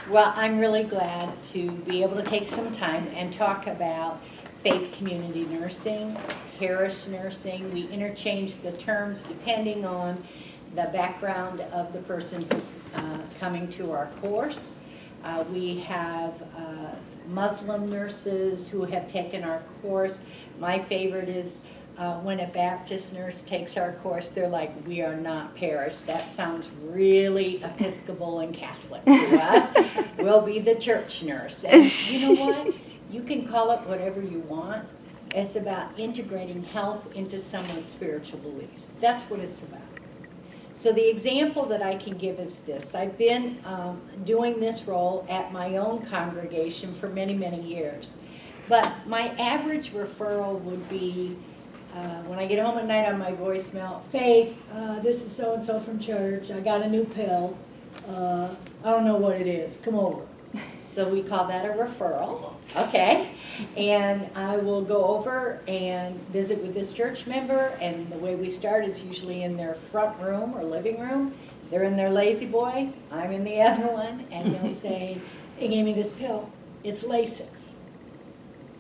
Well, I'm really glad to be able to take some time and talk about faith community nursing, parish nursing. We interchange the terms depending on the background of the person who's coming to our course. We have Muslim nurses who have taken our course. My favorite is when a Baptist nurse takes our course, they're like, we are not parish. That sounds really Episcopal and Catholic to us. We'll be the church nurse. And you know what? You can call it whatever you want. It's about integrating health into someone's spiritual beliefs. That's what it's about. So the example that I can give is this. I've been doing this role at my own congregation for many, many years. But my average referral would be, when I get home at night on my voicemail, Faith, this is so-and-so from church. I got a new pill. I don't know what it is. Come over. So we call that a referral. Okay. And I will go over and visit with this church member. And the way we start is usually in their front room or living room. They're in their lazy boy. I'm in the other one. And they'll say, they gave me this pill. It's Lasix.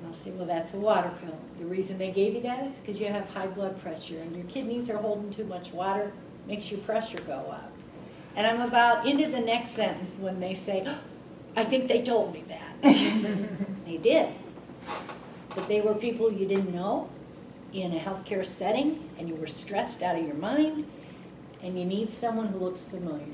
I'll say, well, that's a water pill. The reason they gave you that is because you have high blood pressure and your kidneys are holding too much water, makes your pressure go up. And I'm about into the next sentence when they say, oh, I think they told me that. They did. But they were people you didn't know in a healthcare setting, and you were stressed out of your mind, and you need someone who looks familiar.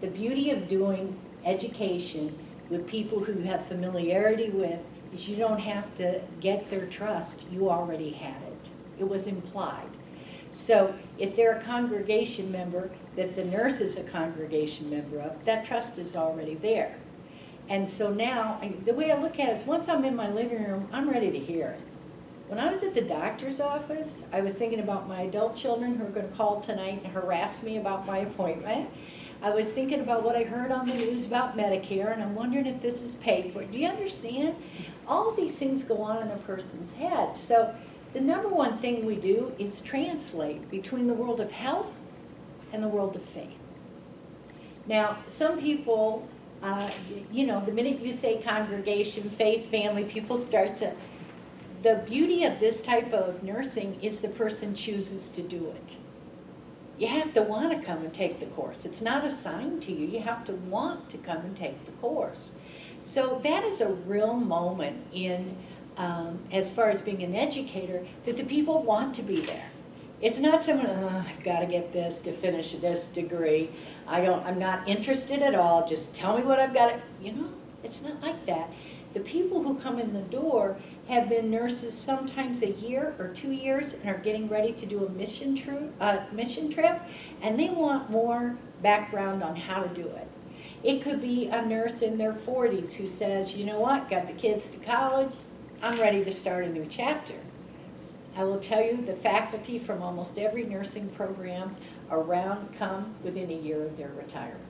The beauty of doing education with people who you have familiarity with is you don't have to get their trust. You already had it. It was implied. So if they're a congregation member that the nurse is a congregation member of, that trust is already there. And so now, the way I look at it is once I'm in my living room, I'm ready to hear it. When I was at the doctor's office, I was thinking about my adult children who are going to call tonight and harass me about my appointment. I was thinking about what I heard on the news about Medicare, and I'm wondering if this is paid for. Do you understand? All of these things go on in a person's head. So the number one thing we do is translate between the world of health and the world of faith. Now, some people, the minute you say congregation, faith, family, people start to... The beauty of this type of nursing is the person chooses to do it. You have to want to come and take the course. It's not assigned to you. You have to want to come and take the course. So that is a real moment in, as far as being an educator, that the people want to be there. It's not someone, I've got to get this to finish this degree. I'm not interested at all. Just tell me what I've got to, it's not like that. The people who come in the door have been nurses sometimes a year or 2 years and are getting ready to do a mission trip, and they want more background on how to do it. It could be a nurse in their 40s who says, you know what, got the kids to college, I'm ready to start a new chapter. I will tell you the faculty from almost every nursing program around come within a year of their retirement.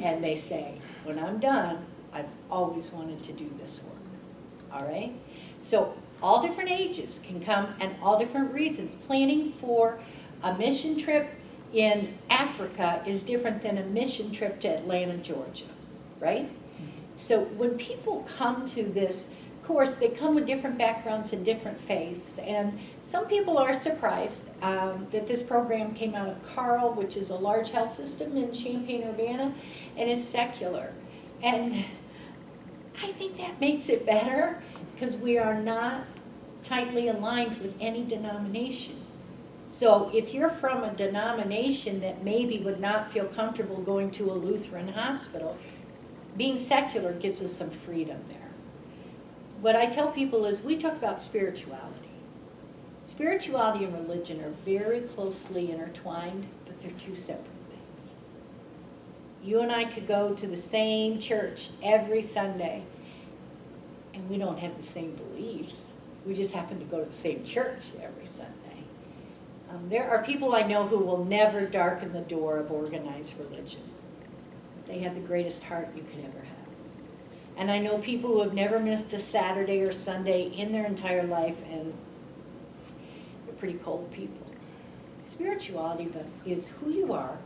And they say, when I'm done, I've always wanted to do this work. All right? So all different ages can come and all different reasons. Planning for a mission trip in Africa is different than a mission trip to Atlanta, Georgia, right? So when people come to this course, they come with different backgrounds and different faiths. And some people are surprised that this program came out of Carle, which is a large health system in Champaign, Urbana, and is secular. And I think that makes it better because we are not tightly aligned with any denomination. So if you're from a denomination that maybe would not feel comfortable going to a Lutheran hospital, being secular gives us some freedom there. What I tell people is we talk about spirituality. Spirituality and religion are very closely intertwined, but they're two separate things. You and I could go to the same church every Sunday, and we don't have the same beliefs. We just happen to go to the same church every Sunday. There are people I know who will never darken the door of organized religion. They have the greatest heart you could ever have. And I know people who have never missed a Saturday or Sunday in their entire life, and they're pretty cold people. Spirituality is who you are,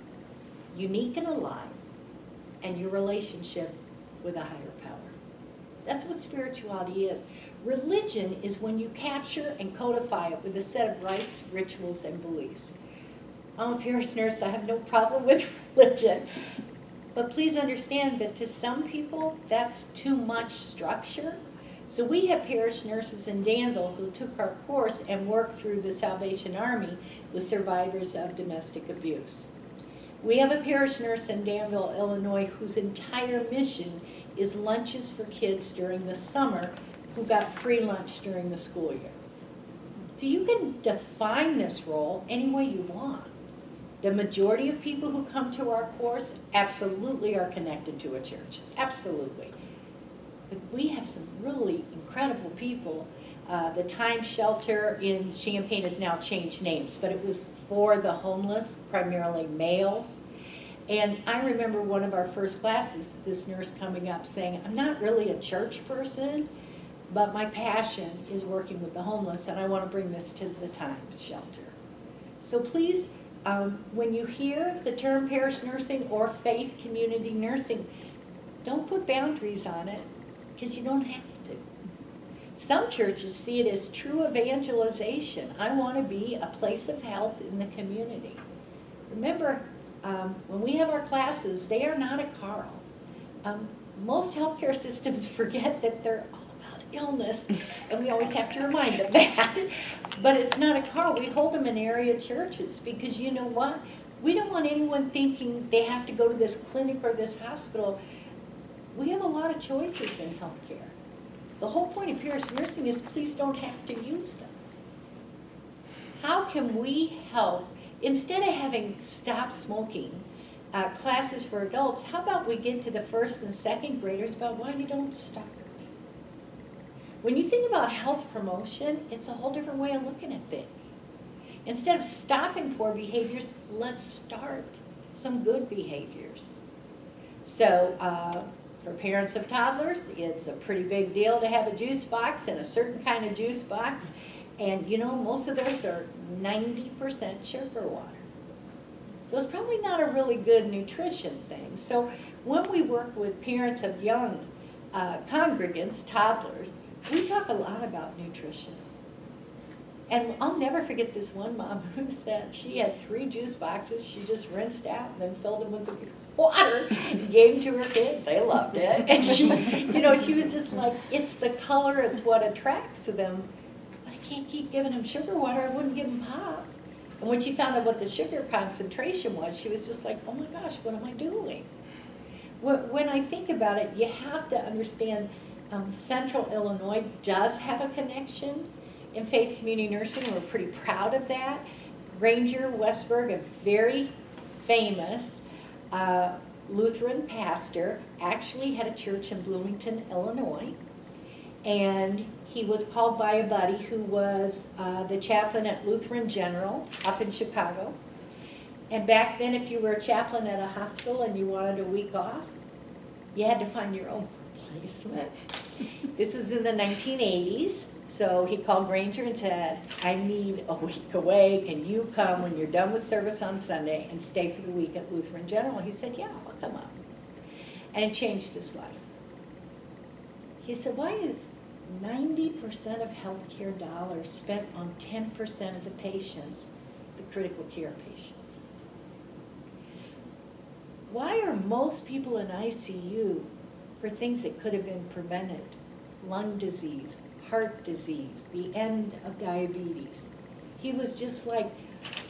unique and alive, and your relationship with a higher power. That's what spirituality is. Religion is when you capture and codify it with a set of rites, rituals, and beliefs. I'm a parish nurse, I have no problem with religion. But please understand that to some people, that's too much structure. So we have parish nurses in Danville who took our course and worked through the Salvation Army with survivors of domestic abuse. We have a parish nurse in Danville, Illinois, whose entire mission is lunches for kids during the summer who got free lunch during the school year. So you can define this role any way you want. The majority of people who come to our course absolutely are connected to a church, absolutely. But we have some really incredible people. The Time Shelter in Champaign has now changed names, but it was for the homeless, primarily males. And I remember one of our first classes, this nurse coming up saying, I'm not really a church person, but my passion is working with the homeless, and I want to bring this to the Time Shelter. So please, when you hear the term parish nursing or faith community nursing, don't put boundaries on it, because you don't have to. Some churches see it as true evangelization. I want to be a place of health in the community. Remember, when we have our classes, they are not a Carle. Most healthcare systems forget that they're all about illness, and we always have to remind them that. But it's not a Carle. We hold them in area churches because you know what? We don't want anyone thinking they have to go to this clinic or this hospital. We have a lot of choices in healthcare. The whole point of parish nursing is please don't have to use them. How can we help? Instead of having stop smoking classes for adults, how about we get to the first and second graders about why you don't start? When you think about health promotion, it's a whole different way of looking at things. Instead of stopping poor behaviors, let's start some good behaviors. So for parents of toddlers, it's a pretty big deal to have a juice box and a certain kind of juice box. And you know, most of those are 90% sugar water. So it's probably not a really good nutrition thing. So when we work with parents of young congregants, toddlers, we talk a lot about nutrition. And I'll never forget this one mom who said she had 3 juice boxes. She just rinsed out and then filled them with the water and gave them to her kid. They loved it. And she, you know, she was just like, it's the color, it's what attracts them. Can't keep giving them sugar water, I wouldn't give them pop. And when she found out what the sugar concentration was, she was just like, oh my gosh, what am I doing? When I think about it, you have to understand Central Illinois does have a connection in faith community nursing. We're pretty proud of that. Granger Westberg, a very famous Lutheran pastor, actually had a church in Bloomington, Illinois. And he was called by a buddy who was the chaplain at Lutheran General up in Chicago. And back then, if you were a chaplain at a hospital and you wanted a week off, you had to find your own replacement. This was in the 1980s, so he called Granger and said, I need a week away. Can you come when you're done with service on Sunday and stay for the week at Lutheran General? He said, yeah, I'll come up. And it changed his life. He said, why is 90% of healthcare dollars spent on 10% of the patients, the critical care patients? Why are most people in ICU for things that could have been prevented? Lung disease, heart disease, the end of diabetes. He was just like,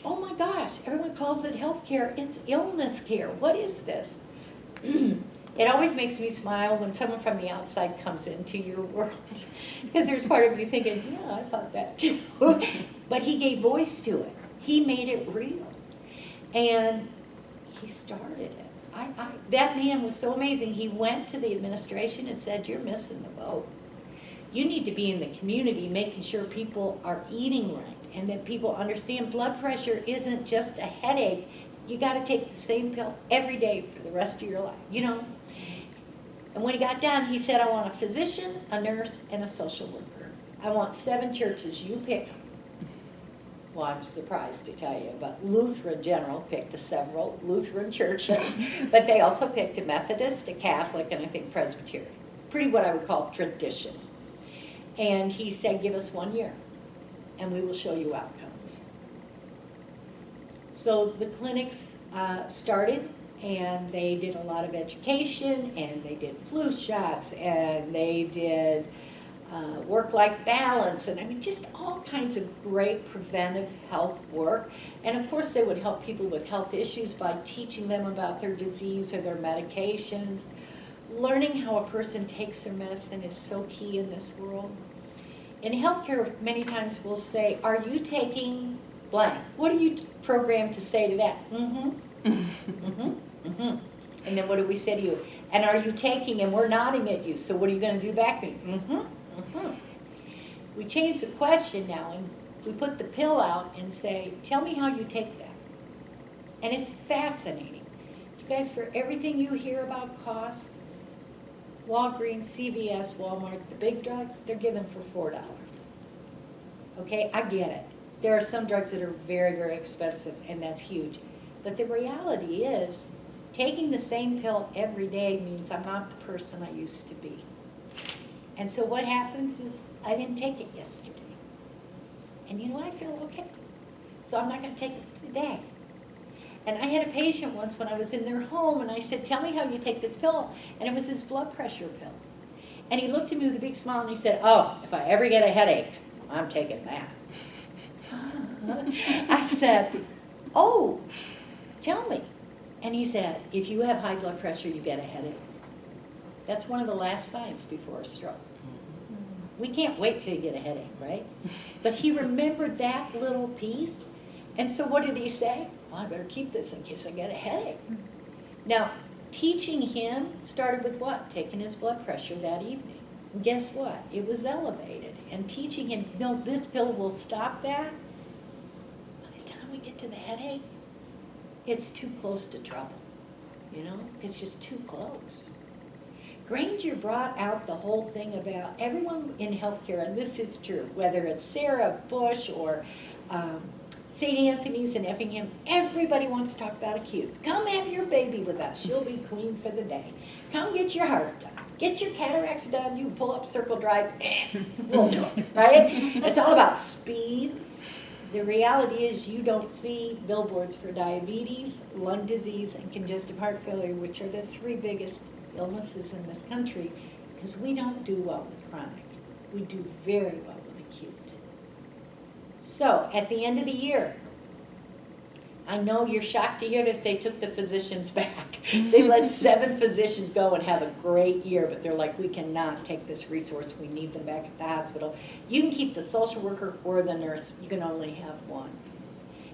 oh my gosh, everyone calls it healthcare, it's illness care. What is this? It always makes me smile when someone from the outside comes into your world, because there's part of you thinking, yeah, I thought that too. But he gave voice to it. He made it real. And he started it. That man was so amazing. He went to the administration and said, you're missing the boat. You need to be in the community making sure people are eating right and that people understand blood pressure isn't just a headache. You got to take the same pill every day for the rest of your life, you know? And when he got done, he said, I want a physician, a nurse, and a social worker. I want 7 churches. You pick them. well, I'm surprised to tell you, but Lutheran General picked several Lutheran churches, but they also picked a Methodist, a Catholic, and I think Presbyterian. Pretty what I would call tradition. And he said, give us 1 year, and we will show you outcomes. So the clinics started, and they did a lot of education, and they did flu shots, and they did work-life balance, and I mean, just all kinds of great preventive health work. And of course, they would help people with health issues by teaching them about their disease or their medications. Learning how a person takes their medicine is so key in this world. In healthcare, many times we'll say, are you taking blank? What are you programmed to say to that? Mm-hmm, mm-hmm, mm-hmm. And then what do we say to you? And are you taking, and we're nodding at you, so what are you going to do back to me? Mm-hmm, mm-hmm. We change the question now, and we put the pill out and say, tell me how you take that. And it's fascinating. You guys, for everything you hear about costs, Walgreens, CVS, Walmart, the big drugs, they're given for $4. Okay, I get it. There are some drugs that are very, very expensive, and that's huge. But the reality is, taking the same pill every day means I'm not the person I used to be. And so what happens is, I didn't take it yesterday. And you know what, I feel okay. So I'm not gonna take it today. And I had a patient once when I was in their home, and I said, tell me how you take this pill. And it was his blood pressure pill. And he looked at me with a big smile, and he said, oh, if I ever get a headache, I'm taking that. I said, oh, tell me. And he said, if you have high blood pressure, you get a headache. That's one of the last signs before a stroke. We can't wait till you get a headache, right? But he remembered that little piece. And so what did he say? Well, I better keep this in case I get a headache. Now, teaching him started with what? Taking his blood pressure that evening. And guess what? It was elevated. And teaching him, no, this pill will stop that. By the time we get to the headache, it's too close to trouble. You know, it's just too close. Granger brought out the whole thing about everyone in healthcare, and this is true, whether it's Sarah Bush or St. Anthony's in Effingham, everybody wants to talk about acute. Come have your baby with us. She'll be queen for the day. Come get your heart done. Get your cataracts done. You pull up Circle Drive, we'll do it, right? It's all about speed. The reality is you don't see billboards for diabetes, lung disease, and congestive heart failure, which are the 3 biggest illnesses in this country, because we don't do well with chronic. We do very well with acute. So, at the end of the year, I know you're shocked to hear this, they took the physicians back. They let 7 physicians go and have a great year, but they're like, we cannot take this resource, we need them back at the hospital. You can keep the social worker or the nurse, you can only have one.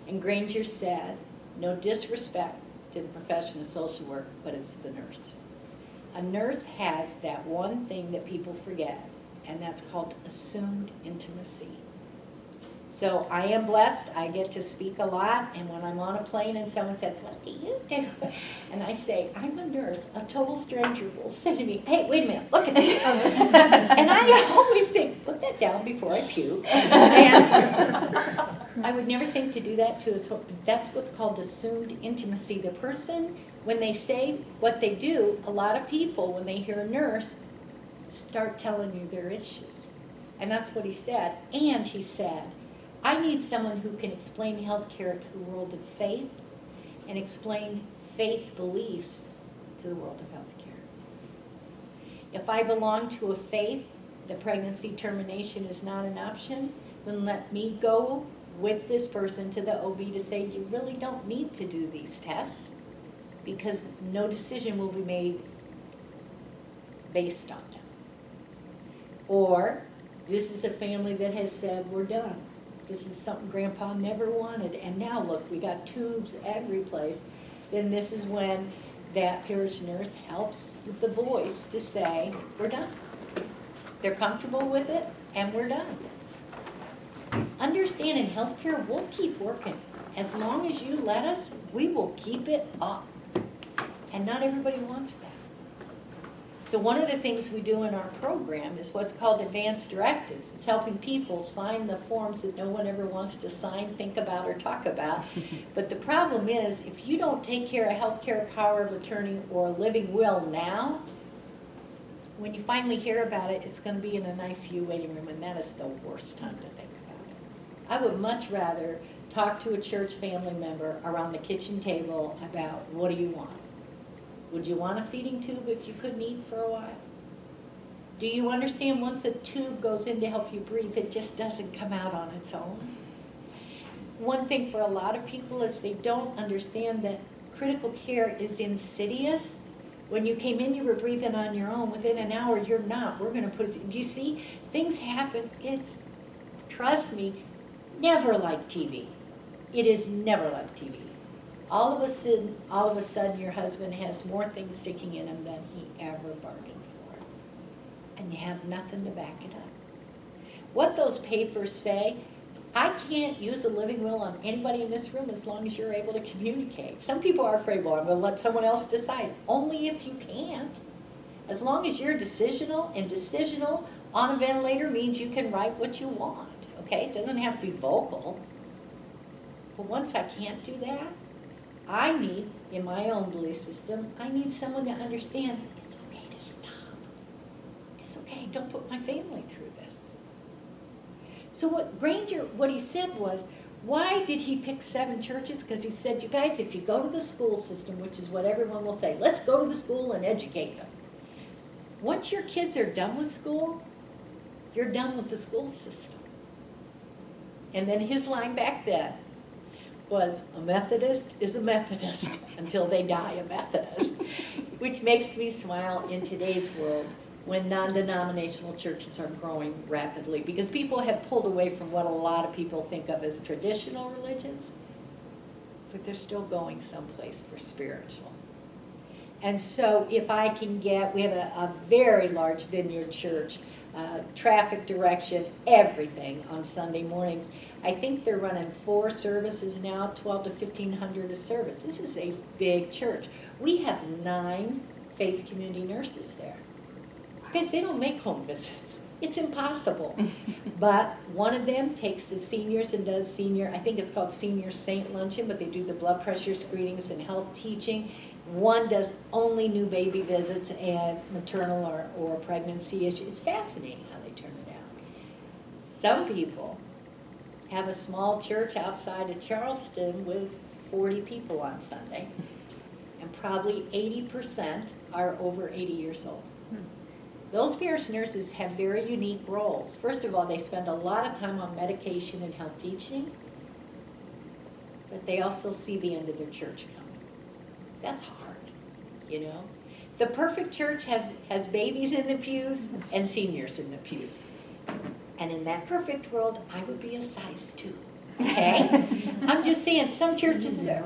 And Granger said, no disrespect to the profession of social work, but it's the nurse. A nurse has that one thing that people forget, and that's called assumed intimacy. So I am blessed, I get to speak a lot, and when I'm on a plane and someone says, what do you do? And I say, I'm a nurse. A total stranger will say to me, hey, wait a minute, look at this. And I always think, put that down before I puke. And I would never think to do that to a total, that's what's called assumed intimacy. The person, when they say what they do, a lot of people, when they hear a nurse, start telling you their issues. And that's what he said. And he said, I need someone who can explain healthcare to the world of faith and explain faith beliefs to the world of healthcare. If I belong to a faith that pregnancy termination is not an option, then let me go with this person to the OB to say, you really don't need to do these tests because no decision will be made based on them. Or this is a family that has said, we're done. This is something Grandpa never wanted, and now look, we got tubes every place. Then this is when that parish nurse helps with the voice to say, we're done. They're comfortable with it, and we're done. Understand, in healthcare, we'll keep working. As long as you let us, we will keep it up. And not everybody wants that. So one of the things we do in our program is what's called advanced directives. It's helping people sign the forms that no one ever wants to sign, think about, or talk about. But the problem is, if you don't take care of healthcare power of attorney or living will now, when you finally hear about it, it's going to be in an ICU waiting room, and that is the worst time to think about it. I would much rather talk to a church family member around the kitchen table about, what do you want? Would you want a feeding tube if you couldn't eat for a while? Do you understand once a tube goes in to help you breathe, it just doesn't come out on its own? One thing for a lot of people is they don't understand that critical care is insidious. When you came in, you were breathing on your own. Within an hour, you're not. We're going to put it, do you see? Things happen. It's, trust me, never like TV. It is never like TV. All of a sudden, your husband has more things sticking in him than he ever bargained for. And you have nothing to back it up. What those papers say, I can't use a living will on anybody in this room as long as you're able to communicate. Some people are afraid, well, I'm going to let someone else decide. Only if you can't. As long as you're decisional, and decisional on a ventilator means you can write what you want. Okay, it doesn't have to be vocal. But once I can't do that, I need, in my own belief system, I need someone to understand it's okay to stop. It's okay, don't put my family through this. So what he said was, why did he pick 7 churches? Because he said, you guys, if you go to the school system, which is what everyone will say, let's go to the school and educate them. Once your kids are done with school, you're done with the school system. And then his line back then was, a Methodist is a Methodist until they die a Methodist, which makes me smile in today's world when non-denominational churches are growing rapidly, because people have pulled away from what a lot of people think of as traditional religions, but they're still going someplace for spiritual. And so if I can get, we have a very large vineyard church, traffic direction, everything on Sunday mornings. I think they're running 4 services now, 12 to 1,500 a service. This is a big church. We have 9 faith community nurses there. Guys, they don't make home visits. It's impossible. But one of them takes the seniors and does senior, I think it's called Senior Saint Luncheon, but they do the blood pressure screenings and health teaching. One does only new baby visits and maternal or pregnancy issues. It's fascinating how they turn it out. Some people have a small church outside of Charleston with 40 people on Sunday, and probably 80% are over 80 years old. Those parish nurses have very unique roles. First of all, they spend a lot of time on medication and health teaching, but they also see the end of their church coming. That's hard, you know. The perfect church has babies in the pews and seniors in the pews. And in that perfect world, I would be a size 2. Okay? I'm just saying some churches are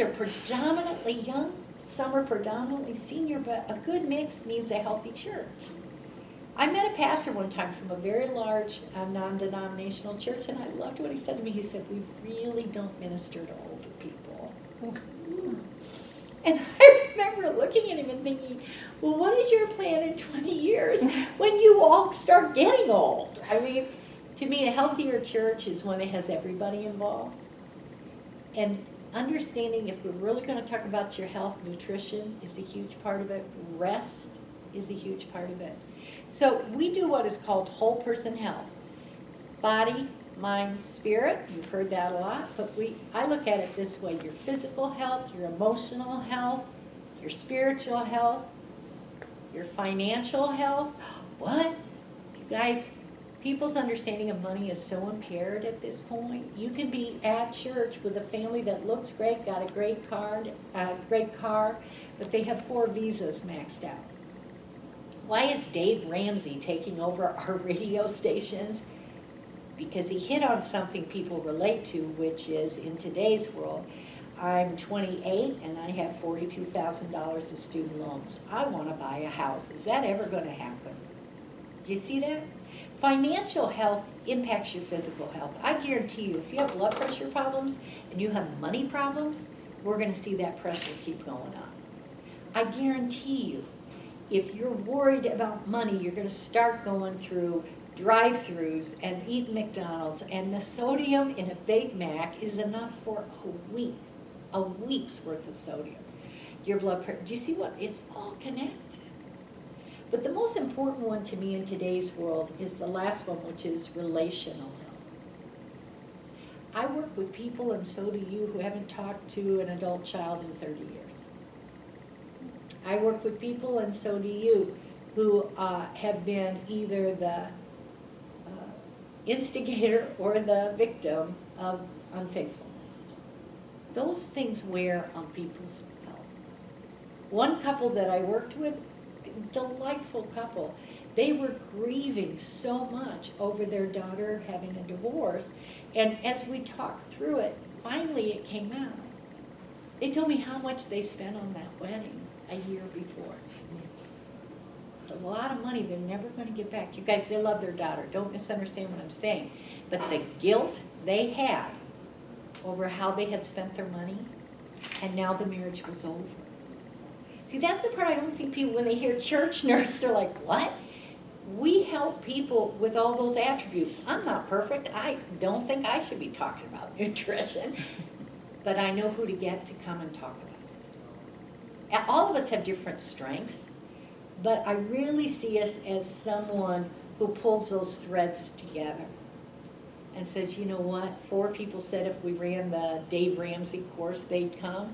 predominantly young, some are predominantly senior, but a good mix means a healthy church. I met a pastor one time from a very large non-denominational church, and I loved what he said to me. He said, we really don't minister to older people. And I remember looking at him and thinking, well, what is your plan in 20 years when you all start getting old? I mean, to me, a healthier church is one that has everybody involved. And understanding if we're really going to talk about your health, nutrition is a huge part of it. Rest is a huge part of it. So we do what is called whole person health. Body, mind, spirit. You've heard that a lot. But I look at it this way. Your physical health, your emotional health, your spiritual health, your financial health. What? You guys, people's understanding of money is so impaired at this point. You can be at church with a family that looks great, got a great car, but they have 4 visas maxed out. Why is Dave Ramsey taking over our radio stations? Because he hit on something people relate to, which is in today's world, I'm 28 and I have $42,000 of student loans. I want to buy a house. Is that ever going to happen? Do you see that? Financial health impacts your physical health. I guarantee you, if you have blood pressure problems and you have money problems, we're going to see that pressure keep going up. I guarantee you, if you're worried about money, you're going to start going through drive-throughs and eating McDonald's, and the sodium in a Big Mac is enough for a week's worth of sodium. Your blood pressure, do you see what? It's all connected. But the most important one to me in today's world is the last one, which is relational health. I work with people, and so do you, who haven't talked to an adult child in 30 years. I work with people, and so do you, who have been either the instigator or the victim of unfaithfulness. Those things wear on people's health. One couple that I worked with, delightful couple, they were grieving so much over their daughter having a divorce, and as we talked through it, finally it came out. They told me how much they spent on that wedding a year before. A lot of money they're never going to get back. You guys, they love their daughter. Don't misunderstand what I'm saying. But the guilt they had over how they had spent their money, and now the marriage was over. See, that's the part I don't think people, when they hear church nurse, they're like, what? We help people with all those attributes. I'm not perfect. I don't think I should be talking about nutrition. But I know who to get to come and talk about it. All of us have different strengths. But I really see us as someone who pulls those threads together and says, you know what, 4 people said if we ran the Dave Ramsey course, they'd come.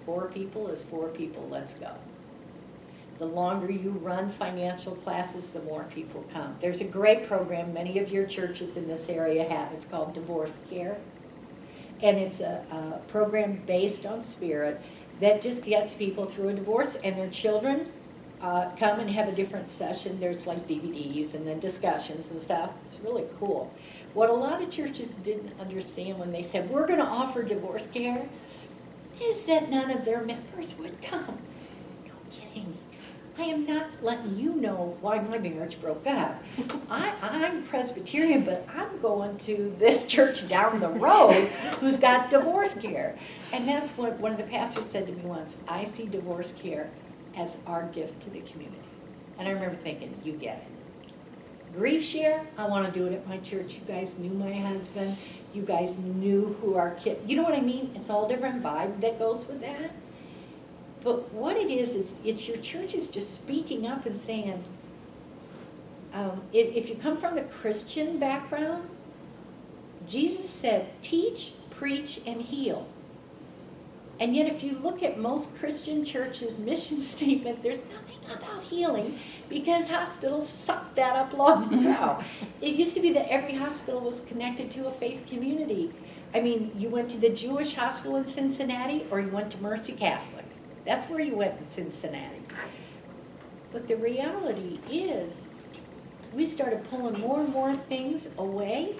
4 people is 4 people, let's go. The longer you run financial classes, the more people come. There's a great program many of your churches in this area have. It's called Divorce Care. And it's a program based on spirit that just gets people through a divorce, and their children come and have a different session. There's like DVDs and then discussions and stuff. It's really cool. What a lot of churches didn't understand when they said, we're going to offer divorce care, is that none of their members would come. No kidding. I am not letting you know why my marriage broke up. I'm Presbyterian, but I'm going to this church down the road who's got divorce care. And that's what one of the pastors said to me once. I see divorce care as our gift to the community. And I remember thinking, you get it. Grief share, I want to do it at my church. You guys knew my husband. You guys knew who our kid, you know what I mean? It's all different vibe that goes with that. But what it is, it's your church is just speaking up and saying, if you come from the Christian background, Jesus said, teach, preach, and heal. And yet if you look at most Christian churches' mission statement, there's nothing about healing because hospitals sucked that up long ago. It used to be that every hospital was connected to a faith community. I mean, you went to the Jewish hospital in Cincinnati or you went to Mercy Catholic. That's where you went in Cincinnati. But the reality is, we started pulling more and more things away,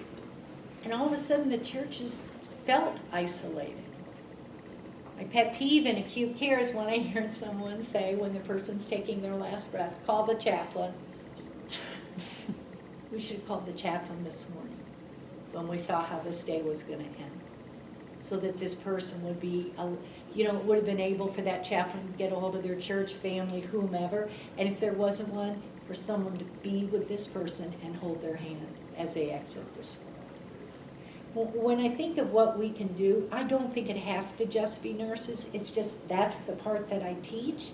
and all of a sudden the churches felt isolated. My pet peeve in acute care is when I hear someone say, when the person's taking their last breath, call the chaplain. We should have called the chaplain this morning when we saw how this day was going to end, so that this person would be, would have been able for that chaplain to get a hold of their church, family, whomever, and if there wasn't one, for someone to be with this person and hold their hand as they exit this world. When I think of what we can do, I don't think it has to just be nurses. It's just that's the part that I teach.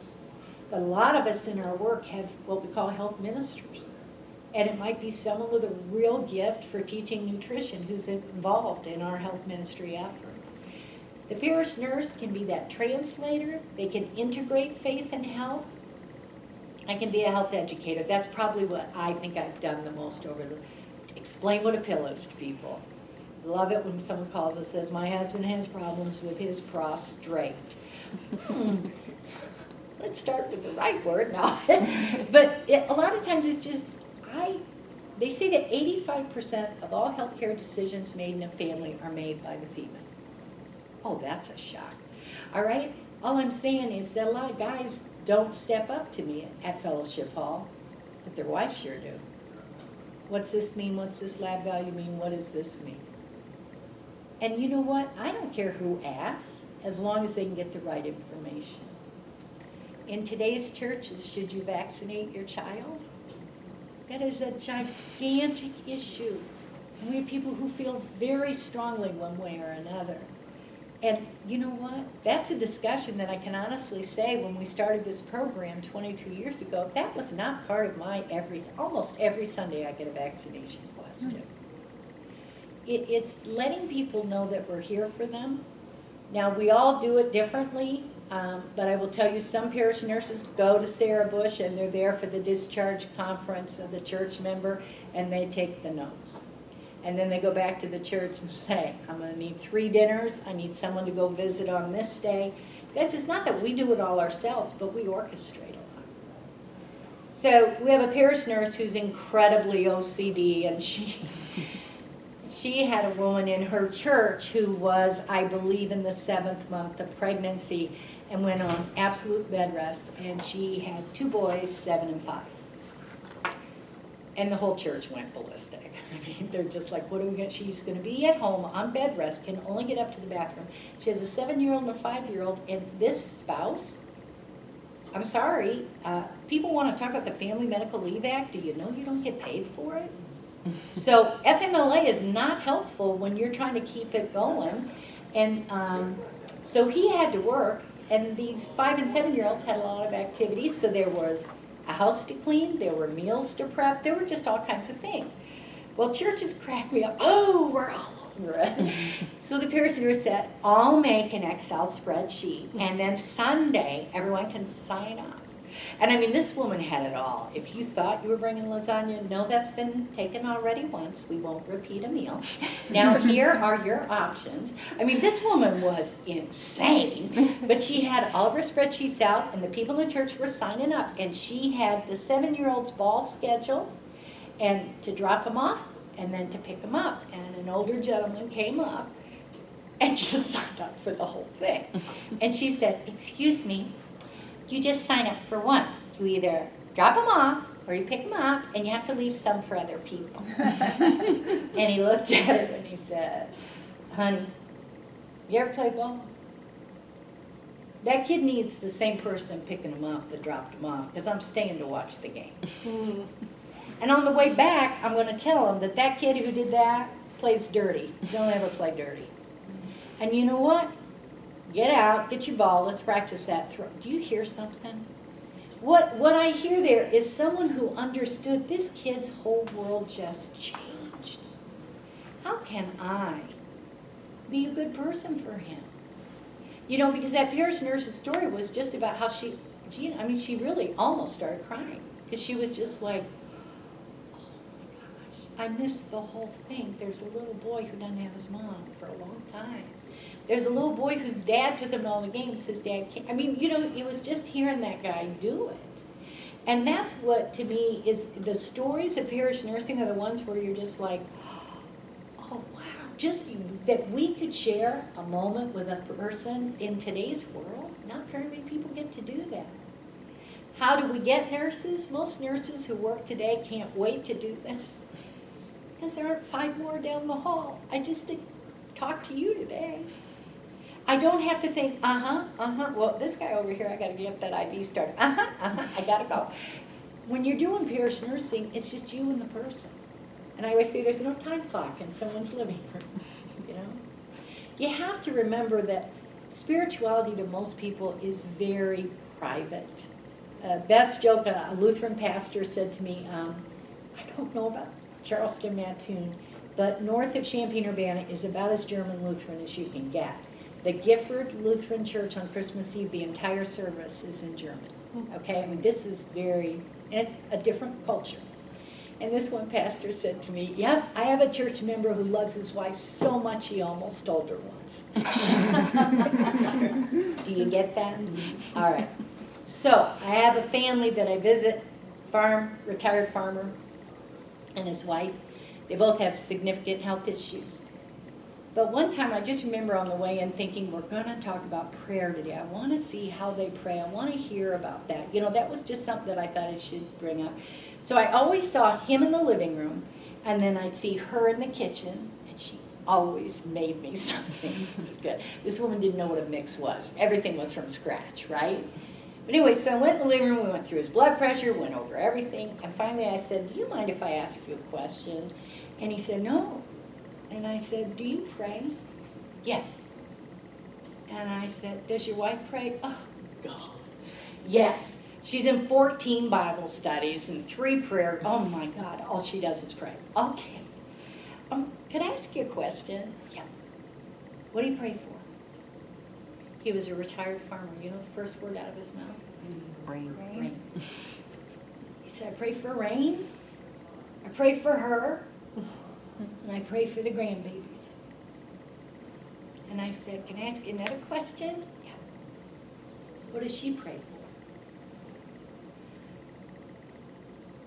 But a lot of us in our work have what we call health ministers. And it might be someone with a real gift for teaching nutrition who's involved in our health ministry efforts. The parish nurse can be that translator. They can integrate faith and health. I can be a health educator. That's probably what I think I've done the most explain what a pill is to people. Love it when someone calls and says, my husband has problems with his prostrate. Let's start with the right word now. But a lot of times it's just, they say that 85% of all healthcare decisions made in a family are made by the female. Oh, that's a shock. All right? All I'm saying is that a lot of guys don't step up to me at Fellowship Hall, but their wives sure do. What's this mean? What's this lab value mean? What does this mean? And you know what? I don't care who asks, as long as they can get the right information. in today's churches, should you vaccinate your child? That is a gigantic issue. And we have people who feel very strongly one way or another. And you know what? That's a discussion that I can honestly say when we started this program 22 years ago, that was not part of my almost every Sunday I get a vaccination question. It's letting people know that we're here for them. Now, we all do it differently, but I will tell you some parish nurses go to Sarah Bush and they're there for the discharge conference of the church member and they take the notes. And then they go back to the church and say, I'm going to need 3 dinners. I need someone to go visit on this day. Guys, it's not that we do it all ourselves, but we orchestrate a lot. So we have a parish nurse who's incredibly OCD, and she had a woman in her church who was, I believe, in the 7th month of pregnancy and went on absolute bed rest. And she had 2 boys, 7 and 5. And the whole church went ballistic. I mean, they're just like, what are we going to, she's going to be at home on bed rest, can only get up to the bathroom. She has a 7-year-old and a 5-year-old, and this spouse, I'm sorry, people want to talk about the Family Medical Leave Act. Do you know you don't get paid for it? So FMLA is not helpful when you're trying to keep it going. And so he had to work, and these 5 and 7-year-olds had a lot of activities. So there was a house to clean, there were meals to prep, there were just all kinds of things. Well, churches crack me up. Oh, we're all over it. So the parish nurse said, I'll make an Excel spreadsheet, and then Sunday everyone can sign up. And I mean, this woman had it all. If you thought you were bringing lasagna, no, that's been taken already once. We won't repeat a meal. Now here are your options. I mean, this woman was insane, but she had all of her spreadsheets out, and the people in the church were signing up, and she had the 7-year-old's ball schedule, and to drop them off, and then to pick them up. And an older gentleman came up and just signed up for the whole thing. And she said, excuse me, you just sign up for one. You either drop them off or you pick them up, and you have to leave some for other people. And he looked at her and he said, honey, you ever play ball? That kid needs the same person picking him up that dropped him off, because I'm staying to watch the game. And on the way back, I'm going to tell him that that kid who did that plays dirty. Don't ever play dirty. And you know what? Get out, get your ball, let's practice that throw. Do you hear something? What I hear there is someone who understood this kid's whole world just changed. How can I be a good person for him? You know, because that parish nurse's story was just about how she really almost started crying. Because she was just like, oh my gosh, I missed the whole thing. There's a little boy who doesn't have his mom for a long time. There's a little boy whose dad took him to all the games. His dad came. I mean, you know, it was just hearing that guy do it. And that's what, to me, is the stories of parish nursing are the ones where you're just like, oh, wow. Just that we could share a moment with a person in today's world. Not very many people get to do that. How do we get nurses? Most nurses who work today can't wait to do this, because there aren't 5 more down the hall. I just did talk to you today. I don't have to think, well, this guy over here, I got to get that IV started. I got to go. When you're doing parish nursing, it's just you and the person. And I always say there's no time clock in someone's living room, you know? You have to remember that spirituality to most people is very private. Best joke, a Lutheran pastor said to me, I don't know about Charleston Mattoon, but north of Champaign-Urbana is about as German Lutheran as you can get. The Gifford Lutheran Church on Christmas Eve, the entire service is in German. Okay, I mean, this is and it's a different culture. And this one pastor said to me, yep, I have a church member who loves his wife so much he almost told her once. Do you get that? All right. So I have a family that I visit, retired farmer and his wife. They both have significant health issues. But one time I just remember on the way in thinking, we're going to talk about prayer today. I want to see how they pray. I want to hear about that. You know, that was just something that I thought I should bring up. So I always saw him in the living room, and then I'd see her in the kitchen, and she always made me something. It was good. This woman didn't know what a mix was. Everything was from scratch, right? But anyway, so I went in the living room, we went through his blood pressure, went over everything, and finally I said, do you mind if I ask you a question? And he said, no. And I said, do you pray? Yes. And I said, does your wife pray? Oh, God. Yes. She's in 14 Bible studies and 3 prayer. Oh, my God. All she does is pray. Okay. Could I ask you a question? Yeah. What do you pray for? He was a retired farmer. You know the first word out of his mouth? Rain. Rain. He said, I pray for rain. I pray for her. And I pray for the grandbabies. And I said, can I ask you another question? Yeah. What does she pray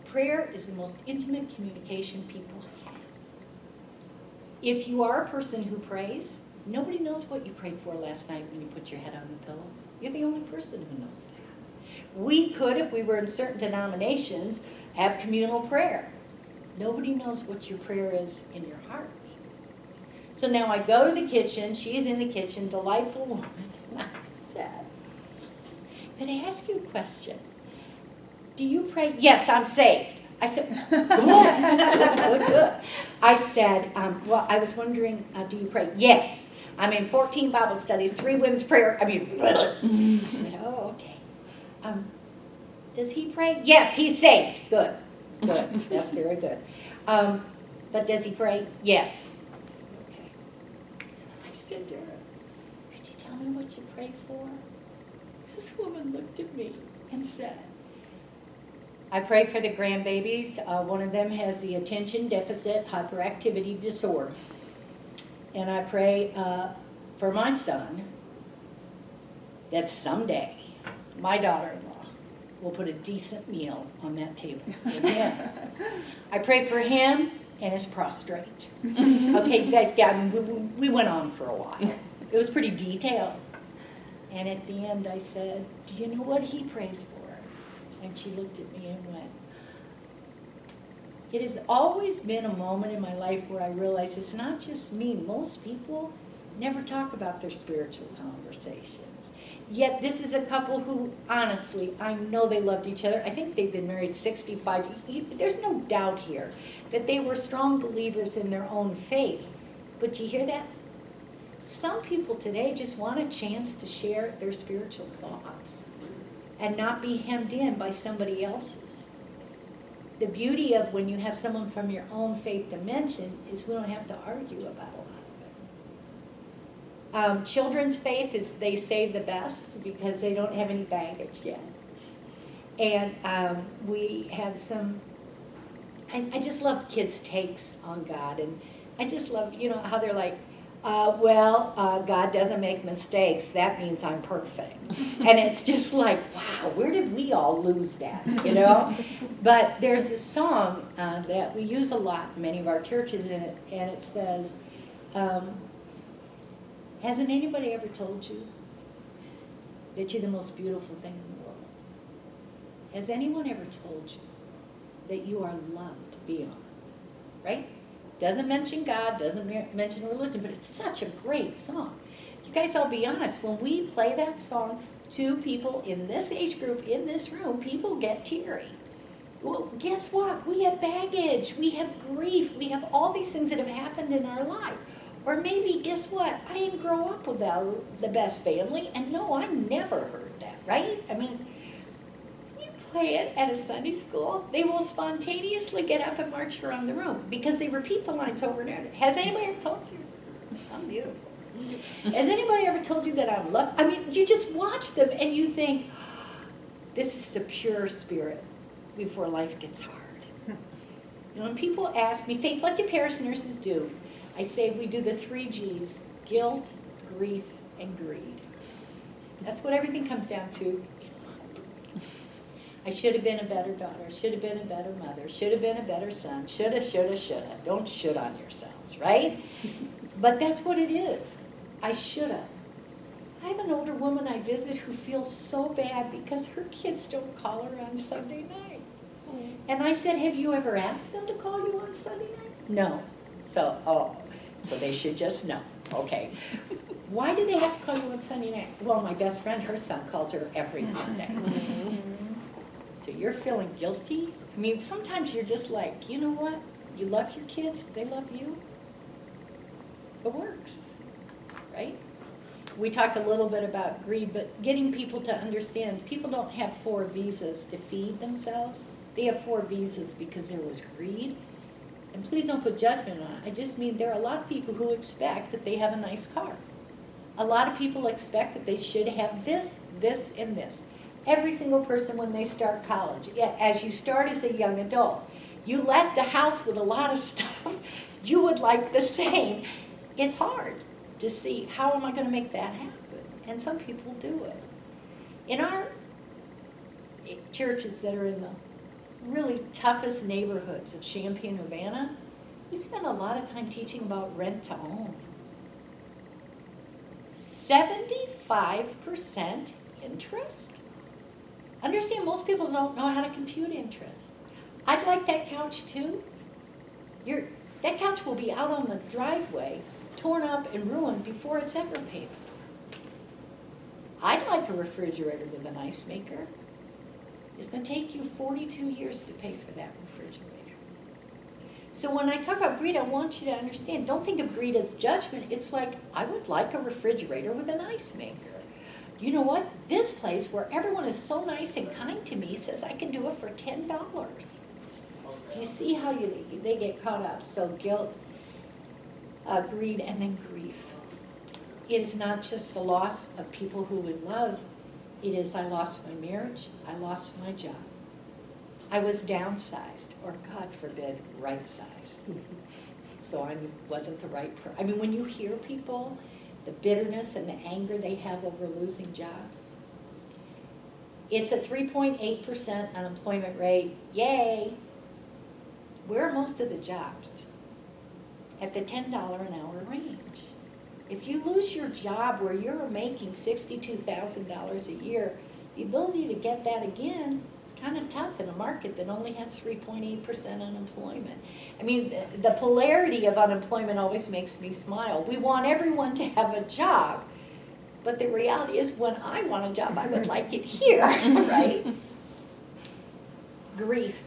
for? Prayer is the most intimate communication people have. If you are a person who prays, nobody knows what you prayed for last night when you put your head on the pillow. You're the only person who knows that. We could, if we were in certain denominations, have communal prayer. Nobody knows what your prayer is in your heart. So now I go to the kitchen. She's in the kitchen, delightful woman. And I said, could I ask you a question? Do you pray? Yes, I'm saved. I said, good. I said, well, I was wondering, do you pray? Yes. I'm in 14 Bible studies, 3 women's prayer. I said, oh, okay. Does he pray? Yes, he's saved. Good. That's very good. But does he pray? Yes. Okay. I said to her, could you tell me what you pray for? This woman looked at me and said, I pray for the grandbabies. One of them has the attention deficit hyperactivity disorder. And I pray for my son that someday my daughter-in-law will put a decent meal on that table for him. I pray for him and his prostrate. Okay, you guys got me. We went on for a while. It was pretty detailed. And at the end I said, do you know what he prays for? And she looked at me and went, it has always been a moment in my life where I realized it's not just me. Most people never talk about their spiritual conversations. Yet this is a couple who, honestly, I know they loved each other. I think they've been married 65 years. There's no doubt here that they were strong believers in their own faith. But you hear that? Some people today just want a chance to share their spiritual thoughts and not be hemmed in by somebody else's. The beauty of when you have someone from your own faith dimension is we don't have to argue about a lot of it. Children's faith is, they say, the best because they don't have any baggage yet. And we have some, I just love kids' takes on God. And I just love, you know, how they're like, God doesn't make mistakes. That means I'm perfect. And it's just like, wow, where did we all lose that, you know? But there's a song that we use a lot in many of our churches, and it says, hasn't anybody ever told you that you're the most beautiful thing in the world? Has anyone ever told you that you are loved beyond? Right? Doesn't mention God, doesn't mention religion, but it's such a great song. You guys, I'll be honest, when we play that song to people in this age group, in this room, people get teary. Well, guess what? We have baggage, we have grief, we have all these things that have happened in our life. Or maybe, guess what? I didn't grow up with the best family, and no, I never heard that, right? I mean, play it at a Sunday school, they will spontaneously get up and march around the room because they repeat the lines over and over. Has anybody ever told you I'm beautiful? Has anybody ever told you that I'm loved? I mean, you just watch them and you think, this is the pure spirit before life gets hard. You know, when people ask me, Faith, what do parish nurses do? I say we do the 3 G's, guilt, grief, and greed. That's what everything comes down to. I should have been a better daughter, should have been a better mother, should have been a better son, shoulda, shoulda, shoulda. Don't should on yourselves, right? But that's what it is. I shoulda. I have an older woman I visit who feels so bad because her kids don't call her on Sunday night. And I said, have you ever asked them to call you on Sunday night? No. So they should just know. Okay. Why do they have to call you on Sunday night? Well, my best friend, her son calls her every Sunday. So you're feeling guilty? I mean, sometimes you're just like, you know what? You love your kids, they love you. It works, right? We talked a little bit about greed, but getting people to understand, people don't have 4 visas to feed themselves. They have 4 visas because there was greed. And please don't put judgment on it. I just mean there are a lot of people who expect that they have a nice car. A lot of people expect that they should have this, this, and this. Every single person when they start college, as you start as a young adult, you left the house with a lot of stuff you would like the same. It's hard to see, how am I going to make that happen? And some people do it. In our churches that are in the really toughest neighborhoods of Champaign, Urbana, we spend a lot of time teaching about rent to own. 75% interest? Understand, most people don't know how to compute interest. I'd like that couch too. That couch will be out on the driveway, torn up and ruined before it's ever paid for. I'd like a refrigerator with an ice maker. It's going to take you 42 years to pay for that refrigerator. So when I talk about greed, I want you to understand, don't think of greed as judgment. It's like, I would like a refrigerator with an ice maker. You know what? This place where everyone is so nice and kind to me says I can do it for $10. Do you see how they get caught up? So guilt, greed, and then grief. It is not just the loss of people who would love. It is, I lost my marriage, I lost my job. I was downsized, or God forbid, right-sized. So I wasn't the right person. I mean, when you hear people, the bitterness and the anger they have over losing jobs. It's a 3.8% unemployment rate. Yay! Where are most of the jobs? At the $10 an hour range. If you lose your job where you're making $62,000 a year, the ability to get that again is kind of tough in a market that only has 3.8% unemployment. I mean, the polarity of unemployment always makes me smile. We want everyone to have a job, but the reality is when I want a job, I would like it here, right? Grief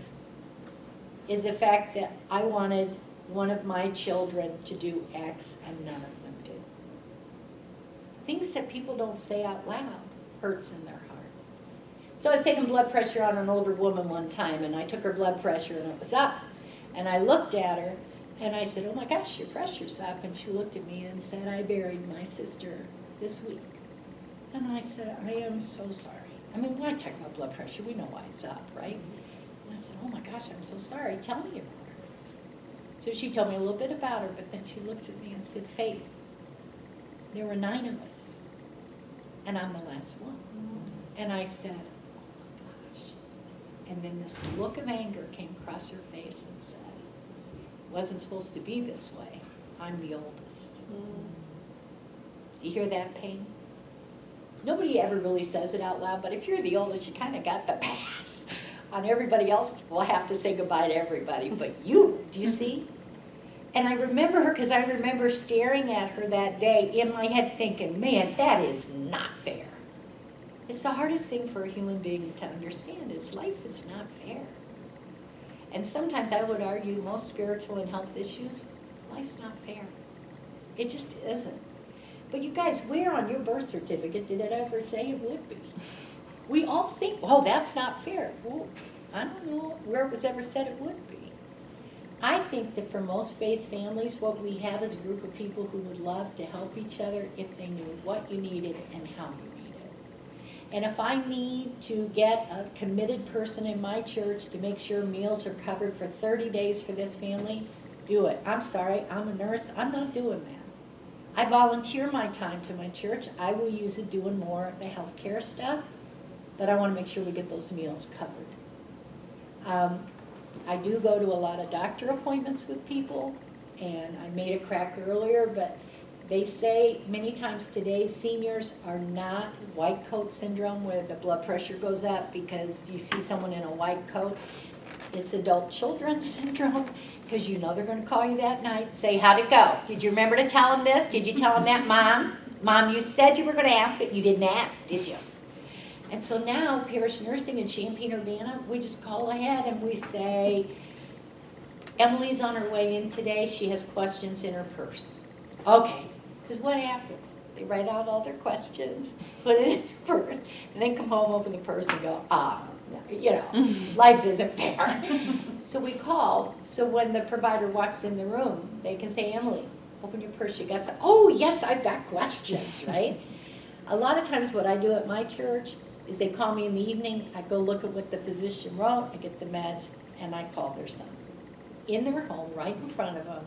is the fact that I wanted one of my children to do X and none of them did. Things that people don't say out loud hurts in their heart. So I was taking blood pressure on an older woman one time, and I took her blood pressure and it was up. And I looked at her and I said, oh my gosh, your pressure's up. And she looked at me and said, I buried my sister this week. And I said, I am so sorry. I mean, when I talk about blood pressure, we know why it's up, right? And I said, oh my gosh, I'm so sorry. Tell me about her. So she told me a little bit about her, but then she looked at me and said, Faith, there were 9 of us, and I'm the last one. And I said, oh my gosh. And then this look of anger came across her face and said, it wasn't supposed to be this way. I'm the oldest. Do you hear that pain? Nobody ever really says it out loud, but if you're the oldest, you kind of got the pass. On everybody else, we'll have to say goodbye to everybody, but you, do you see? And I remember her because I remember staring at her that day in my head thinking, man, that is not fair. It's the hardest thing for a human being to understand is life is not fair. And sometimes I would argue most spiritual and health issues, life's not fair. It just isn't. But you guys, where on your birth certificate did it ever say it would be? We all think, oh, that's not fair. Well, I don't know where it was ever said it would be. I think that for most faith families, what we have is a group of people who would love to help each other if they knew what you needed and how you needed. And if I need to get a committed person in my church to make sure meals are covered for 30 days for this family, do it. I'm sorry, I'm a nurse, I'm not doing that. I volunteer my time to my church. I will use it doing more of the healthcare stuff, but I want to make sure we get those meals covered. I do go to a lot of doctor appointments with people, and I made a crack earlier, but they say many times today seniors are not white coat syndrome where the blood pressure goes up because you see someone in a white coat. It's adult children syndrome because you know they're going to call you that night and say, how'd it go? Did you remember to tell them this? Did you tell them that, Mom? Mom, you said you were going to ask, but you didn't ask, did you? And so now, Parish Nursing in Champaign-Urbana, we just call ahead and we say, Emily's on her way in today. She has questions in her purse. Okay, because what happens? They write out all their questions, put it in their purse, and then come home, open the purse, and go, you know, life isn't fair. So we call, so when the provider walks in the room, they can say, Emily, open your purse, you got some, oh yes, I've got questions, right? A lot of times what I do at my church is they call me in the evening, I go look at what the physician wrote, I get the meds, and I call their son. In their home, right in front of them.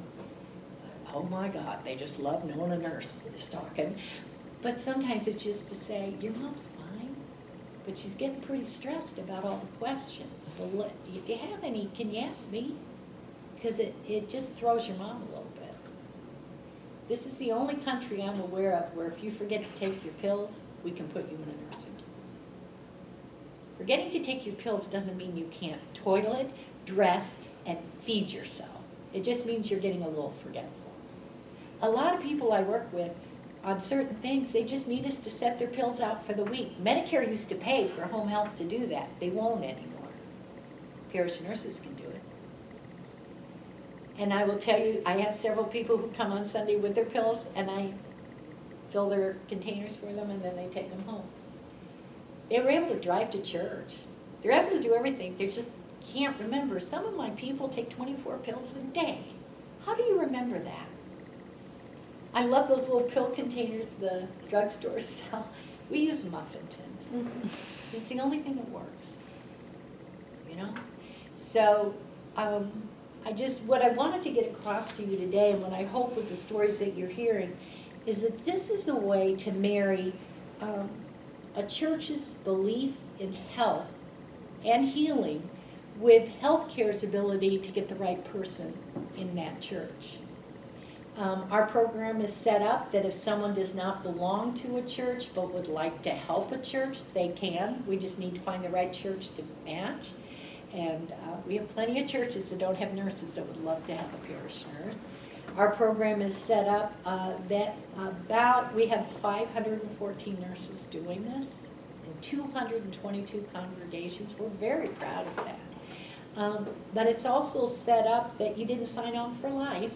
Oh my God, they just love knowing a nurse is talking. But sometimes it's just to say, your mom's fine, but she's getting pretty stressed about all the questions. So if you have any, can you ask me? Because it just throws your mom a little bit. This is the only country I'm aware of where if you forget to take your pills, we can put you in a nursing home. Forgetting to take your pills doesn't mean you can't toilet, dress, and feed yourself. It just means you're getting a little forgetful. A lot of people I work with on certain things, they just need us to set their pills out for the week. Medicare used to pay for home health to do that. They won't anymore. Parish nurses can do it. And I will tell you, I have several people who come on Sunday with their pills, and I fill their containers for them, and then they take them home. They were able to drive to church. They're able to do everything. They just can't remember. Some of my people take 24 pills a day. How do you remember that? I love those little pill containers the drugstores sell. We use muffin tins. Mm-hmm. It's the only thing that works, you know? So what I wanted to get across to you today, and what I hope with the stories that you're hearing, is that this is a way to marry a church's belief in health and healing with healthcare's ability to get the right person in that church. Our program is set up that if someone does not belong to a church but would like to help a church, they can. We just need to find the right church to match. And we have plenty of churches that don't have nurses that would love to have a parish nurse. Our program is set up we have 514 nurses doing this in 222 congregations. We're very proud of that. But it's also set up that you didn't sign on for life.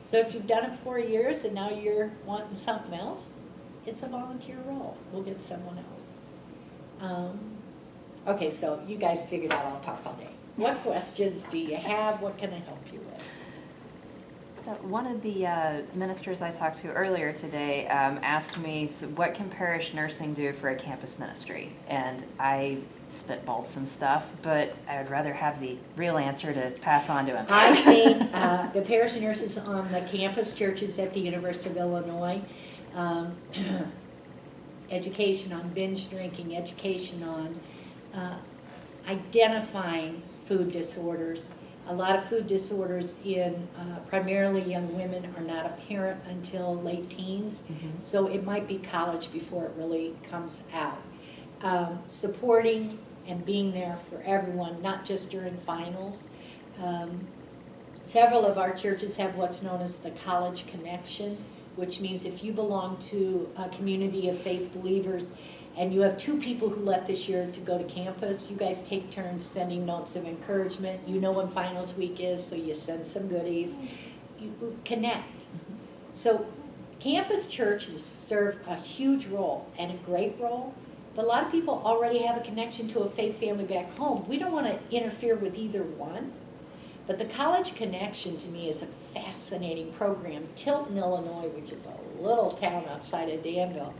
So if you've done it 4 years and now you're wanting something else, it's a volunteer role. We'll get someone else. Okay, so you guys figured out I'll talk all day. What questions do you have? What can I help you with? So one of the ministers I talked to earlier today asked me, so what can parish nursing do for a campus ministry? And I spitballed some stuff, but I would rather have the real answer to pass on to him. I think the parish nurses on the campus churches at the University of Illinois, education on binge drinking, education on identifying food disorders. A lot of food disorders in primarily young women are not apparent until late teens, so it might be college before it really comes out. Supporting and being there for everyone, not just during finals. Several of our churches have what's known as the college connection, which means if you belong to a community of faith believers and you have 2 people who left this year to go to campus, you guys take turns sending notes of encouragement. You know when finals week is, so you send some goodies. You connect. So campus churches serve a huge role and a great role, but a lot of people already have a connection to a faith family back home. We don't want to interfere with either one, but the college connection to me is a fascinating program. Tilton, Illinois, which is a little town outside of Danville,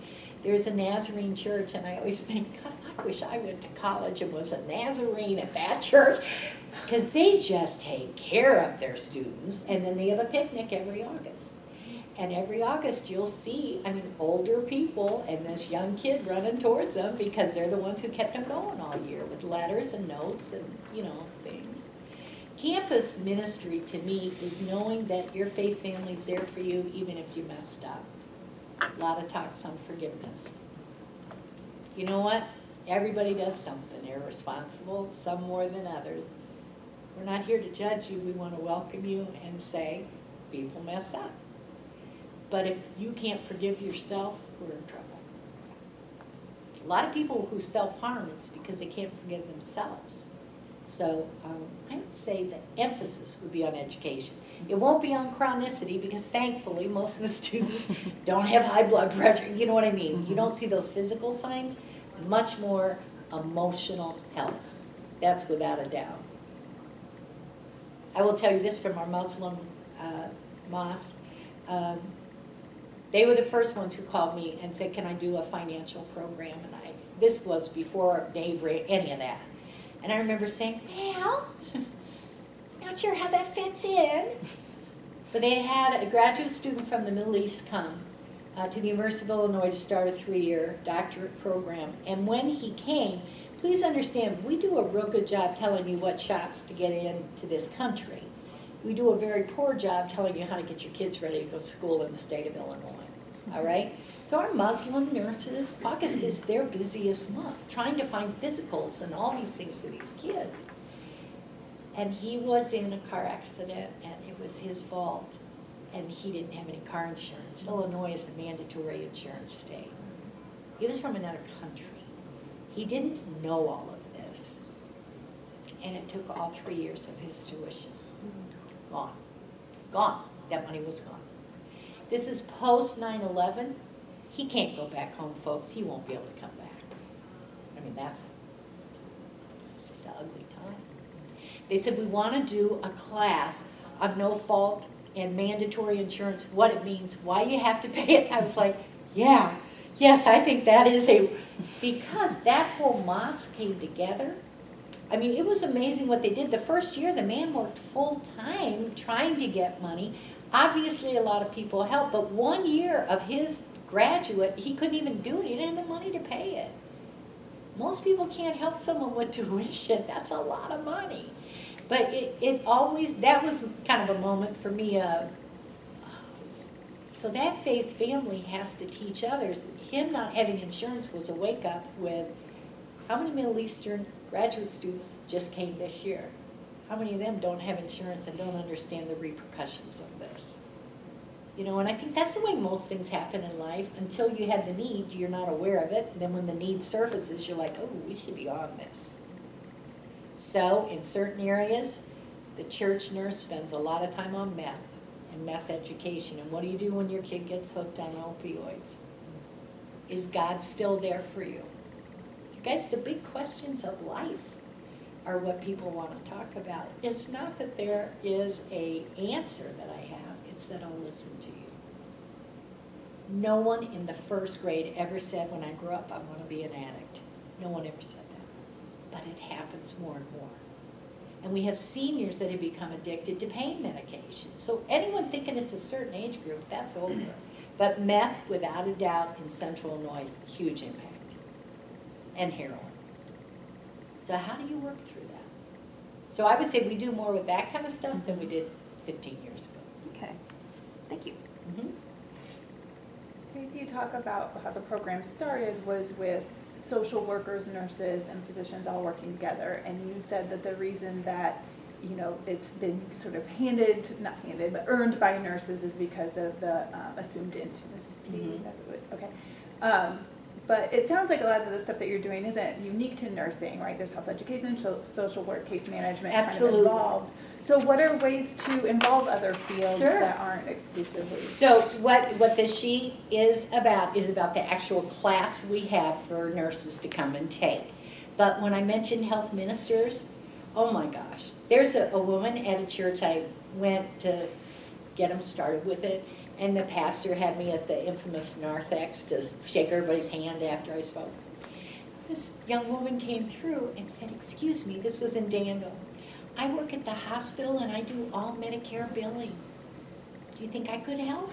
there's a Nazarene church, and I always think, God, I wish I went to college and was a Nazarene at that church, because they just take care of their students, and then they have a picnic every August. And every August you'll see, older people and this young kid running towards them because they're the ones who kept them going all year with letters and notes and, things. Campus ministry to me is knowing that your faith family's there for you even if you messed up. A lot of talks on forgiveness. You know what? Everybody does something irresponsible, some more than others. We're not here to judge you. We want to welcome you and say, people mess up. But if you can't forgive yourself, we're in trouble. A lot of people who self-harm, it's because they can't forgive themselves. So I would say the emphasis would be on education. It won't be on chronicity because thankfully most of the students don't have high blood pressure. You know what I mean? You don't see those physical signs, much more emotional health. That's without a doubt. I will tell you this from our Muslim mosque. They were the first ones who called me and said, can I do a financial program? And this was before Dave ran any of that. And I remember saying, well, not sure how that fits in. But they had a graduate student from the Middle East come to the University of Illinois to start a 3-year doctorate program. And when he came, please understand, we do a real good job telling you what shots to get into this country. We do a very poor job telling you how to get your kids ready to go to school in the state of Illinois. All right? So our Muslim nurses, August is their busiest month, trying to find physicals and all these things for these kids. And he was in a car accident, and it was his fault. And he didn't have any car insurance. Illinois is a mandatory insurance state. He was from another country. He didn't know all of this. And it took all 3 years of his tuition. Gone. Gone. That money was gone. This is post 9/11. He can't go back home, folks. He won't be able to come back. I mean, it's just an ugly time. They said, we want to do a class on no fault and mandatory insurance, what it means, why you have to pay it. I was like, yeah, yes, I think that is because that whole mosque came together. I mean, it was amazing what they did. The first year, the man worked full time trying to get money. Obviously, a lot of people helped, but 1 year of his graduate, he couldn't even do it. He didn't have the money to pay it. Most people can't help someone with tuition. That's a lot of money. But that was kind of a moment for me of, so that faith family has to teach others. Him not having insurance was a wake up with how many Middle Eastern graduate students just came this year? How many of them don't have insurance and don't understand the repercussions of this? You know, and I think that's the way most things happen in life. Until you have the need, you're not aware of it. And then when the need surfaces, you're like, oh, we should be on this. So in certain areas, the church nurse spends a lot of time on meth and meth education. And what do you do when your kid gets hooked on opioids? Is God still there for you? You guys, the big questions of life are what people want to talk about. It's not that there is an answer that I have, it's that I'll listen to you. No one in the first grade ever said, when I grow up, I want to be an addict. No one ever said that. But it happens more and more. And we have seniors that have become addicted to pain medication. So anyone thinking it's a certain age group, that's over. But meth, without a doubt, in Central Illinois, huge impact. And heroin. So how do you work through that? So I would say we do more with that kind of stuff than we did 15 years ago. Okay, thank you. You talk about how the program started was with social workers, nurses, and physicians all working together, and you said that the reason that, you know, it's been sort of not handed, but earned by nurses is because of the assumed intimacy. Okay. But it sounds like a lot of the stuff that you're doing isn't unique to nursing, right? There's health education, social work, case management Absolutely. kind of involved. So what are ways to involve other fields Sure. that aren't exclusively? So what the sheet is about the actual class we have for nurses to come and take. But when I mentioned health ministers, oh my gosh. There's a woman at a church I went to get them started with it. And the pastor had me at the infamous narthex to shake everybody's hand after I spoke. This young woman came through and said, excuse me, this was in Danville. I work at the hospital and I do all Medicare billing. Do you think I could help?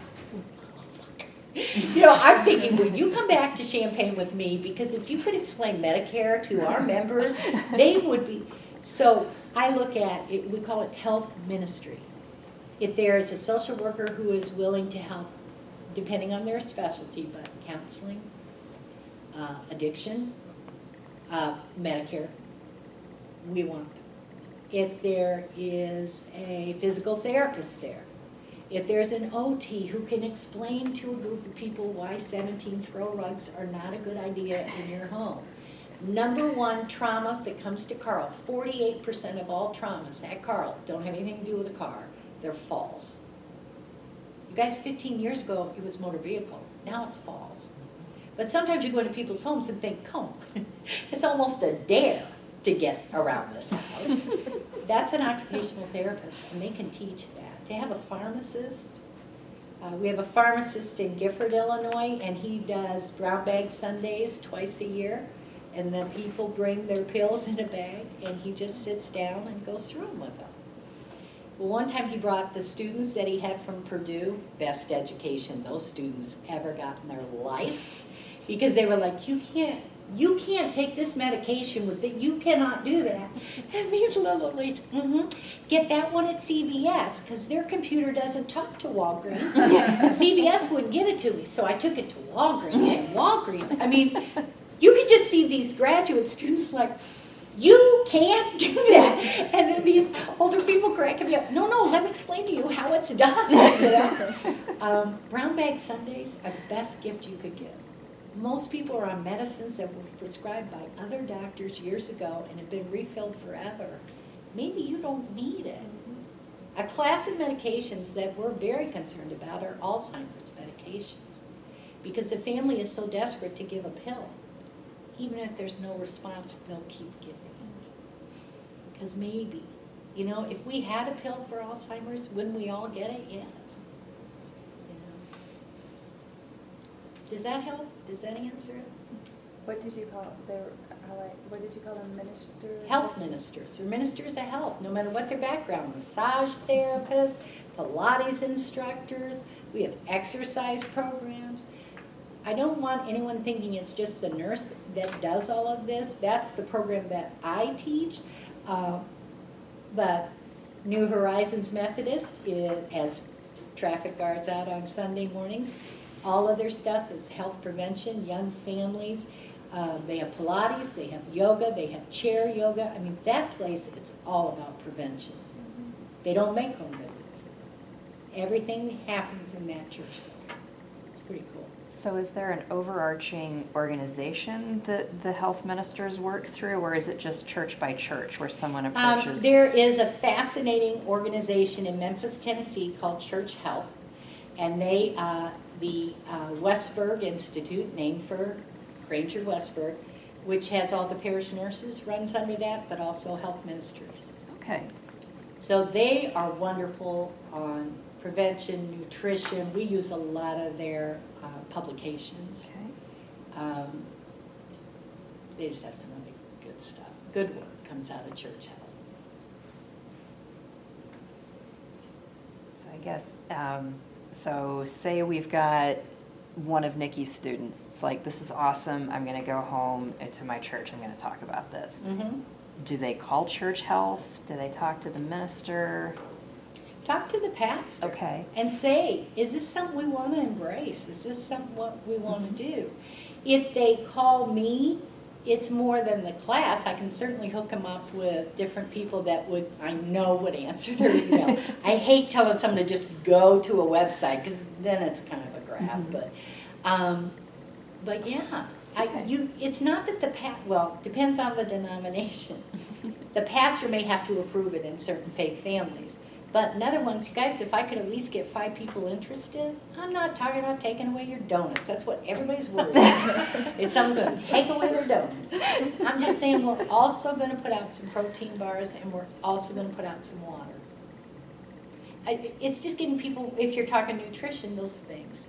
You know, I'm thinking, will you come back to Champaign with me? Because if you could explain Medicare to our members, they would be. So I look at it, we call it health ministry. If there is a social worker who is willing to help, depending on their specialty, but counseling, addiction, Medicare, we want them. If there is a physical therapist there, If there's an OT who can explain to a group of people why 17 throw rugs are not a good idea in your home. Number one trauma that comes to Carle, 48% of all traumas at Carle don't have anything to do with a car, they're falls. You guys, 15 years ago, it was motor vehicle, now it's falls. But sometimes you go into people's homes and think, come, it's almost a dare to get around this house. That's an occupational therapist, and they can teach that. To have a pharmacist, we have a pharmacist in Gifford, Illinois, and he does brown bag Sundays twice a year. And then people bring their pills in a bag, and he just sits down and goes through them with them. Well, one time he brought the students that he had from Purdue, best education those students ever got in their life, because they were like, you can't take this medication with it, you cannot do that. And these little ladies, get that one at CVS, because their computer doesn't talk to Walgreens. CVS wouldn't give it to me, so I took it to Walgreens, and Walgreens, I mean, you could just see these graduate students like, you can't do that. And then these older people cracking me up. No, let me explain to you how it's done. You know? Brown bag Sundays are the best gift you could give. Most people are on medicines that were prescribed by other doctors years ago and have been refilled forever. Maybe you don't need it. A class of medications that we're very concerned about are Alzheimer's medications, because the family is so desperate to give a pill. Even if there's no response, they'll keep giving it. Because maybe, you know, if we had a pill for Alzheimer's, wouldn't we all get it? Yes. You know. Does that help? Does that answer it? What did you call what did you call them? Ministers? Health ministers. They're ministers of health, no matter what their background. Massage therapists, Pilates instructors. We have exercise programs. I don't want anyone thinking it's just the nurse that does all of this. That's the program that I teach. But New Horizons Methodist has traffic guards out on Sunday mornings. All of their stuff is health prevention, young families. They have Pilates, they have yoga, they have chair yoga. I mean, that place, it's all about prevention. They don't make home visits. Everything happens in that church. It's pretty cool. So is there an overarching organization that the health ministers work through, or is it just church by church where someone approaches? There is a fascinating organization in Memphis, Tennessee called Church Health, and they, the Westberg Institute, named for Granger Westberg, which has all the parish nurses, runs under that, but also health ministries. Okay. So they are wonderful on prevention, nutrition. We use a lot of their publications. Okay. They just have some really good stuff. Good work comes out of Church Health. So I guess, so say we've got one of Nikki's students. It's like, this is awesome. I'm going to go home to my church. I'm going to talk about this. Mm-hmm. Do they call Church Health? Do they talk to the minister? Talk to the pastor. Okay. And say, is this something we want to embrace? Is this something what we want to do? If they call me, it's more than the class. I can certainly hook them up with different people that I know would answer their email. I hate telling someone to just go to a website, because then it's kind of a grab. Mm-hmm. But yeah, Okay. it's not that depends on the denomination. The pastor may have to approve it in certain faith families. But in other ones, you guys, if I could at least get 5 people interested, I'm not talking about taking away your donuts. That's what everybody's worried about. Is someone's going to take away their donuts. I'm just saying we're also going to put out some protein bars, and we're also going to put out some water. It's just getting people, if you're talking nutrition, those things.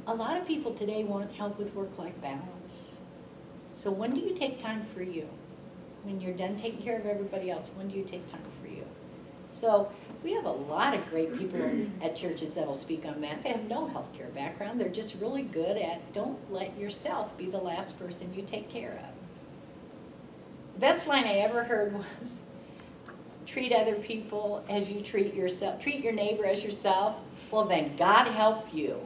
A lot of people today want help with work-life balance. So when do you take time for you? When you're done taking care of everybody else, when do you take time for you? So we have a lot of great people at churches that will speak on that. They have no healthcare background. They're just really good at, don't let yourself be the last person you take care of. The best line I ever heard was, treat other people as you treat yourself. Treat your neighbor as yourself. Well, then God help you.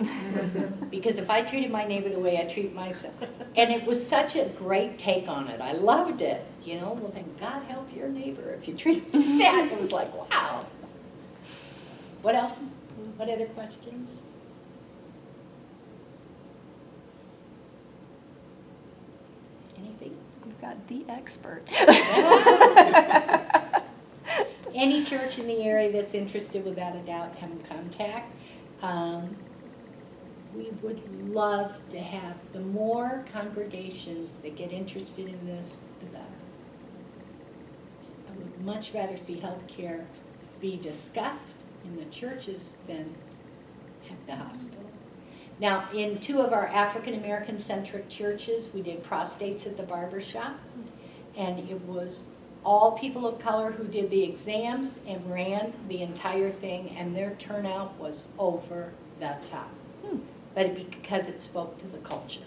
Because if I treated my neighbor the way I treat myself, and it was such a great take on it. I loved it. You know, well then God help your neighbor if you treat him like that. It was like, wow, What else? What other questions? Anything? We've got the expert. Any church in the area that's interested, without a doubt, have them contact. We would love to have, the more congregations that get interested in this, the better. I would much rather see healthcare be discussed in the churches than at the hospital. Now, in 2 of our African-American centric churches, we did prostates at the barber shop, and it was all people of color who did the exams and ran the entire thing, and their turnout was over the top. But because it spoke to the culture.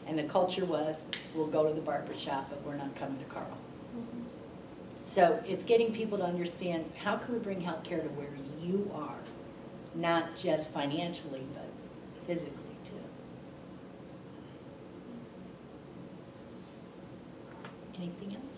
And the culture was, we'll go to the barber shop, but we're not coming to Carle. So it's getting people to understand, how can we bring healthcare to where you are? Not just financially, but physically too. Anything else?